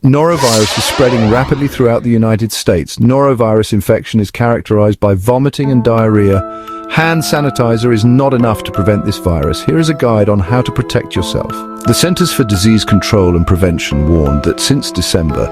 Norovirus is spreading rapidly throughout the United States. Norovirus infection is characterized by vomiting and diarrhea. Hand sanitizer is not enough to prevent this virus. Here is a guide on how to protect yourself. The Centers for Disease Control and Prevention warned that since December,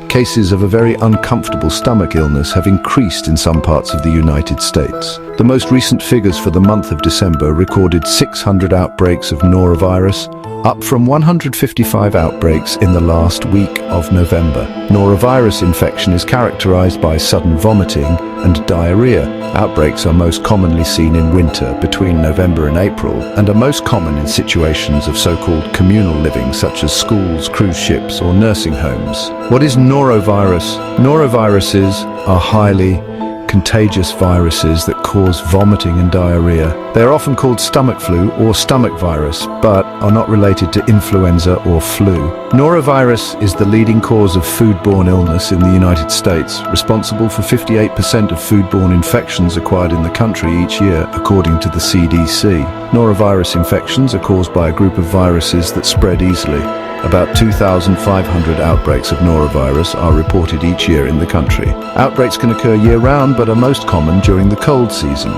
cases of a very uncomfortable stomach illness have increased in some parts of the United States. The most recent figures for the month of December recorded 600 outbreaks of norovirus, up from 155 outbreaks in the last week of November. Norovirus infection is characterized by sudden vomiting and diarrhea. Outbreaks are most commonly seen in winter between November and April and are most common in situations of so-called communal living such as schools, cruise ships or nursing homes. What is norovirus? Noroviruses are highly contagious viruses that cause vomiting and diarrhea. They are often called stomach flu or stomach virus, but are not related to influenza or flu. Norovirus is the leading cause of foodborne illness in the United States, responsible for 58% of foodborne infections acquired in the country each year, according to the CDC. Norovirus infections are caused by a group of viruses that spread easily. About 2,500 outbreaks of norovirus are reported each year in the country. Outbreaks can occur year-round, but are most common during the cold season.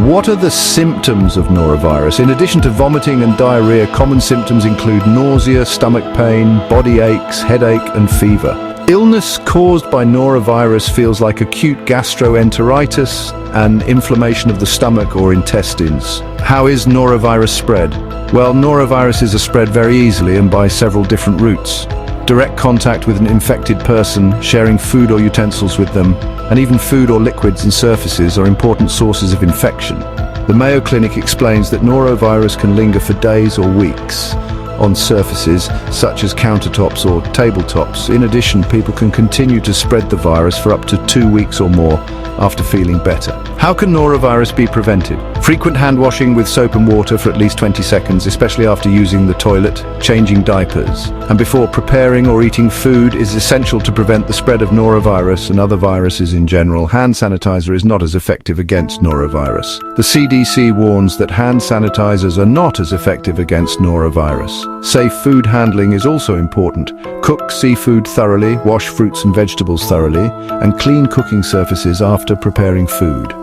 What are the symptoms of norovirus? In addition to vomiting and diarrhea, common symptoms include nausea, stomach pain, body aches, headache, and fever. Illness caused by norovirus feels like acute gastroenteritis and inflammation of the stomach or intestines. How is norovirus spread? Well, noroviruses are spread very easily and by several different routes. Direct contact with an infected person, sharing food or utensils with them, and even food or liquids and surfaces are important sources of infection. The Mayo Clinic explains that norovirus can linger for days or weeks on surfaces such as countertops or tabletops. In addition, people can continue to spread the virus for up to 2 weeks or more after feeling better. How can norovirus be prevented? Frequent hand washing with soap and water for at least 20 seconds, especially after using the toilet, changing diapers, and before preparing or eating food is essential to prevent the spread of norovirus and other viruses in general. Hand sanitizer is not as effective against norovirus. The CDC warns that hand sanitizers are not as effective against norovirus. Safe food handling is also important. Cook seafood thoroughly, wash fruits and vegetables thoroughly, and clean cooking surfaces after preparing food.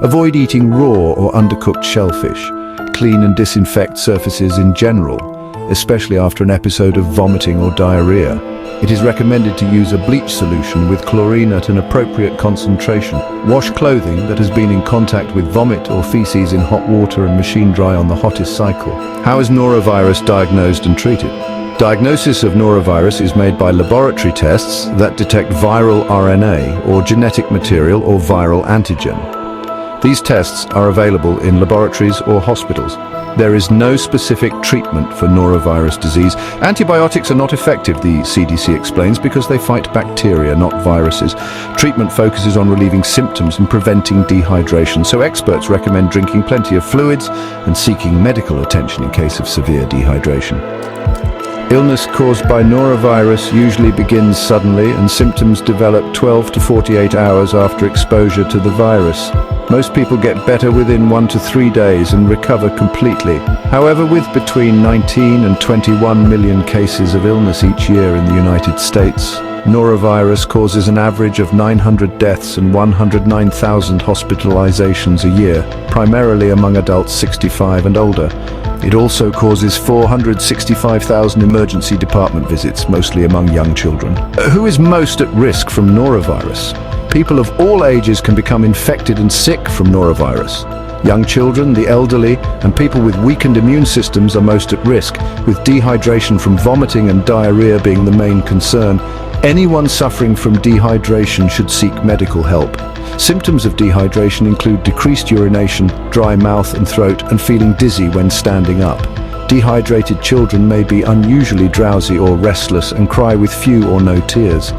Avoid eating raw or undercooked shellfish. Clean and disinfect surfaces in general, especially after an episode of vomiting or diarrhea. It is recommended to use a bleach solution with chlorine at an appropriate concentration. Wash clothing that has been in contact with vomit or feces in hot water and machine dry on the hottest cycle. How is norovirus diagnosed and treated? Diagnosis of norovirus is made by laboratory tests that detect viral RNA or genetic material or viral antigen. These tests are available in laboratories or hospitals. There is no specific treatment for norovirus disease. Antibiotics are not effective, the CDC explains, because they fight bacteria, not viruses. Treatment focuses on relieving symptoms and preventing dehydration, so experts recommend drinking plenty of fluids and seeking medical attention in case of severe dehydration. Illness caused by norovirus usually begins suddenly and symptoms develop 12 to 48 hours after exposure to the virus. Most people get better within 1 to 3 days and recover completely. However, with between 19 and 21 million cases of illness each year in the United States, norovirus causes an average of 900 deaths and 109,000 hospitalizations a year, primarily among adults 65 and older. It also causes 465,000 emergency department visits, mostly among young children. Who is most at risk from norovirus? People of all ages can become infected and sick from norovirus. Young children, the elderly, and people with weakened immune systems are most at risk, with dehydration from vomiting and diarrhea being the main concern. Anyone suffering from dehydration should seek medical help. Symptoms of dehydration include decreased urination, dry mouth and throat, and feeling dizzy when standing up. Dehydrated children may be unusually drowsy or restless and cry with few or no tears.